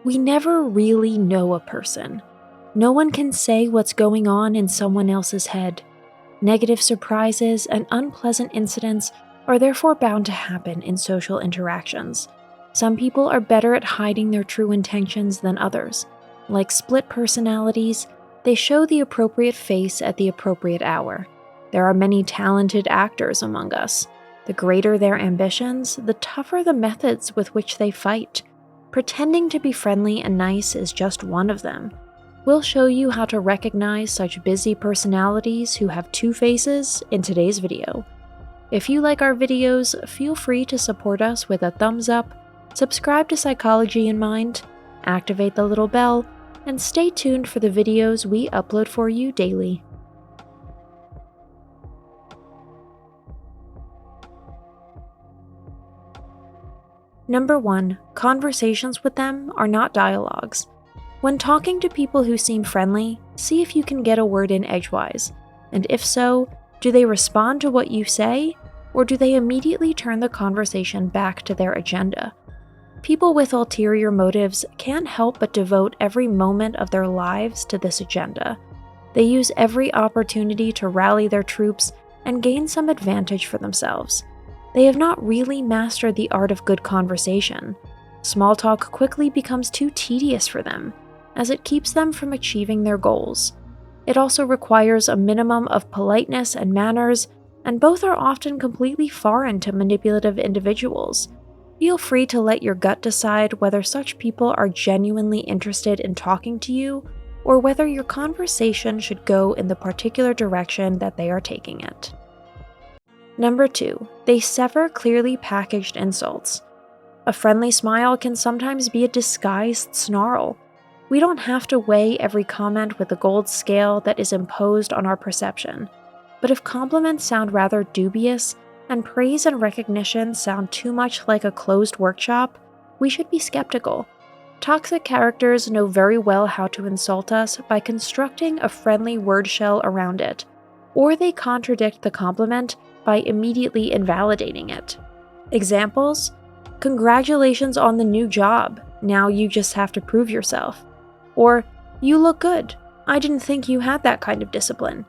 We never really know a person. No one can say what's going on in someone else's head. Negative surprises and unpleasant incidents are therefore bound to happen in social interactions. Some people are better at hiding their true intentions than others. Like split personalities, they show the appropriate face at the appropriate hour. There are many talented actors among us. The greater their ambitions, the tougher the methods with which they fight. Pretending to be friendly and nice is just one of them. We'll show you how to recognize such busy personalities who have two faces in today's video. If you like our videos, feel free to support us with a thumbs up, subscribe to Psychology in Mind, activate the little bell, and stay tuned for the videos we upload for you daily. Number 1. Conversations with them are not dialogues. When talking to people who seem friendly, see if you can get a word in edgewise. And if so, do they respond to what you say, or do they immediately turn the conversation back to their agenda? People with ulterior motives can't help but devote every moment of their lives to this agenda. They use every opportunity to rally their troops and gain some advantage for themselves. They have not really mastered the art of good conversation. Small talk quickly becomes too tedious for them, as it keeps them from achieving their goals. It also requires a minimum of politeness and manners, and both are often completely foreign to manipulative individuals. Feel free to let your gut decide whether such people are genuinely interested in talking to you, or whether your conversation should go in the particular direction that they are taking it. Number 2. They sever clearly packaged insults. A friendly smile can sometimes be a disguised snarl. We don't have to weigh every comment with the gold scale that is imposed on our perception. But if compliments sound rather dubious, and praise and recognition sound too much like a closed workshop, we should be skeptical. Toxic characters know very well how to insult us by constructing a friendly word shell around it, or they contradict the compliment by immediately invalidating it. Examples: congratulations on the new job, now you just have to prove yourself. Or, you look good, I didn't think you had that kind of discipline.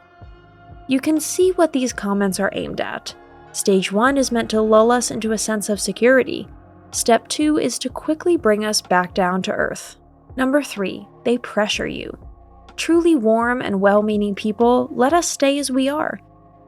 You can see what these comments are aimed at. Stage 1 is meant to lull us into a sense of security. Step 2 is to quickly bring us back down to earth. Number 3, they pressure you. Truly warm and well-meaning people let us stay as we are.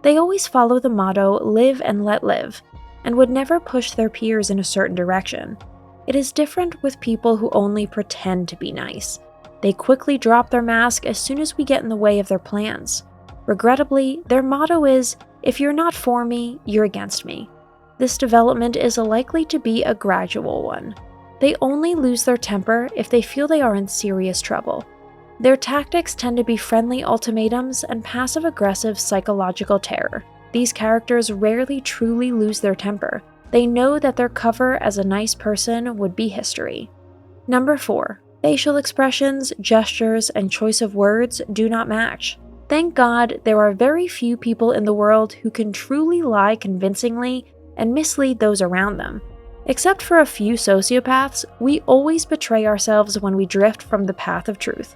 They always follow the motto, live and let live, and would never push their peers in a certain direction. It is different with people who only pretend to be nice. They quickly drop their mask as soon as we get in the way of their plans. Regrettably, their motto is, if you're not for me, you're against me. This development is likely to be a gradual one. They only lose their temper if they feel they are in serious trouble. Their tactics tend to be friendly ultimatums and passive-aggressive psychological terror. These characters rarely truly lose their temper. They know that their cover as a nice person would be history. Number 4. Facial expressions, gestures, and choice of words do not match. Thank God there are very few people in the world who can truly lie convincingly and mislead those around them. Except for a few sociopaths, we always betray ourselves when we drift from the path of truth.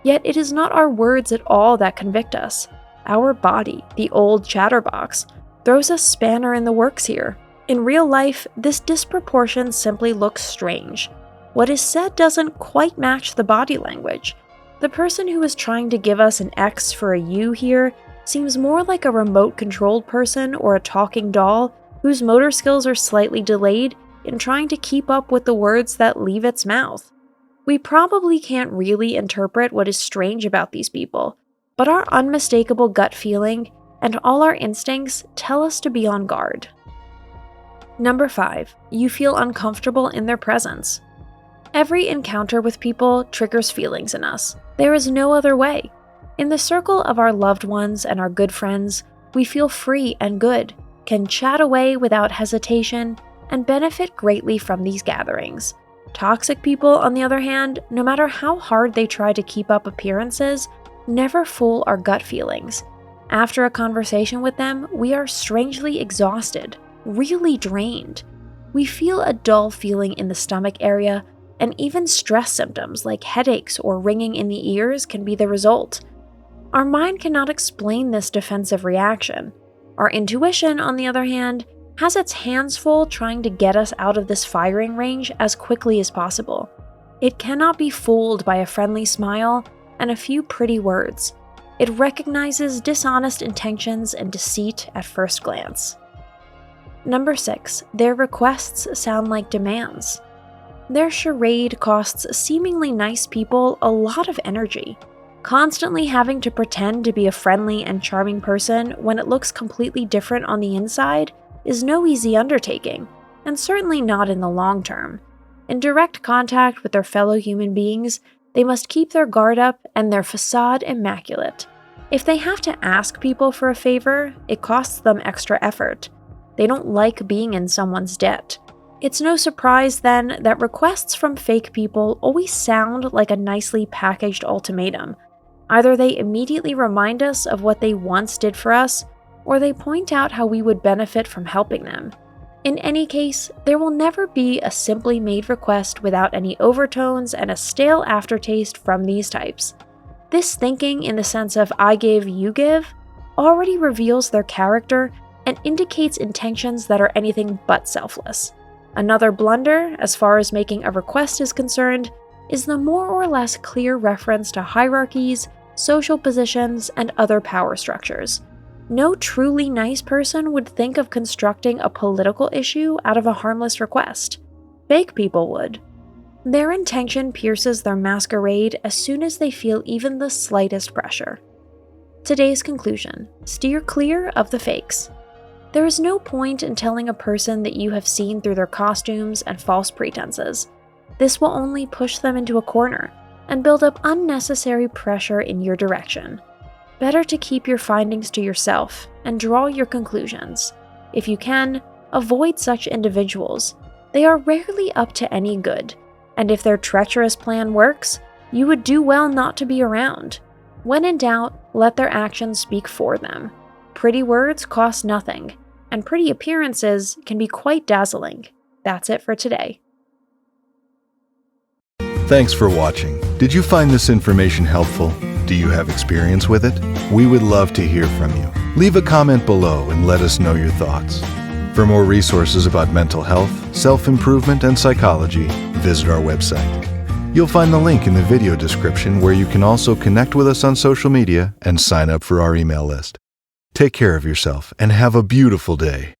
Yet it is not our words at all that convict us. Our body, the old chatterbox, throws a spanner in the works here. In real life, this disproportion simply looks strange. What is said doesn't quite match the body language. The person who is trying to give us an X for a U here seems more like a remote-controlled person or a talking doll whose motor skills are slightly delayed in trying to keep up with the words that leave its mouth. We probably can't really interpret what is strange about these people, but our unmistakable gut feeling and all our instincts tell us to be on guard. Number 5. You feel uncomfortable in their presence. Every encounter with people triggers feelings in us. There is no other way. In the circle of our loved ones and our good friends, we feel free and good, can chat away without hesitation, and benefit greatly from these gatherings. Toxic people, on the other hand, no matter how hard they try to keep up appearances, never fool our gut feelings. After a conversation with them, we are strangely exhausted, really drained. We feel a dull feeling in the stomach area, and even stress symptoms like headaches or ringing in the ears can be the result. Our mind cannot explain this defensive reaction. Our intuition, on the other hand, has its hands full trying to get us out of this firing range as quickly as possible. It cannot be fooled by a friendly smile and a few pretty words. It recognizes dishonest intentions and deceit at first glance. Number 6. Their requests sound like demands. Their charade costs seemingly nice people a lot of energy. Constantly having to pretend to be a friendly and charming person when it looks completely different on the inside is no easy undertaking, and certainly not in the long term. In direct contact with their fellow human beings, they must keep their guard up and their facade immaculate. If they have to ask people for a favor, it costs them extra effort. They don't like being in someone's debt. It's no surprise, then, that requests from fake people always sound like a nicely packaged ultimatum. Either they immediately remind us of what they once did for us, or they point out how we would benefit from helping them. In any case, there will never be a simply made request without any overtones and a stale aftertaste from these types. This thinking in the sense of I give, you give, already reveals their character and indicates intentions that are anything but selfless. Another blunder, as far as making a request is concerned, is the more or less clear reference to hierarchies, social positions, and other power structures. No truly nice person would think of constructing a political issue out of a harmless request. Fake people would. Their intention pierces their masquerade as soon as they feel even the slightest pressure. Today's conclusion: steer clear of the fakes. There is no point in telling a person that you have seen through their costumes and false pretenses. This will only push them into a corner and build up unnecessary pressure in your direction. Better to keep your findings to yourself and draw your conclusions. If you can, avoid such individuals. They are rarely up to any good, and if their treacherous plan works, you would do well not to be around. When in doubt, let their actions speak for them. Pretty words cost nothing, and pretty appearances can be quite dazzling. That's it for today. Thanks for watching. Did you find this information helpful? Do you have experience with it? We would love to hear from you. Leave a comment below and let us know your thoughts. For more resources about mental health, self-improvement, and psychology, visit our website. You'll find the link in the video description where you can also connect with us on social media and sign up for our email list. Take care of yourself and have a beautiful day.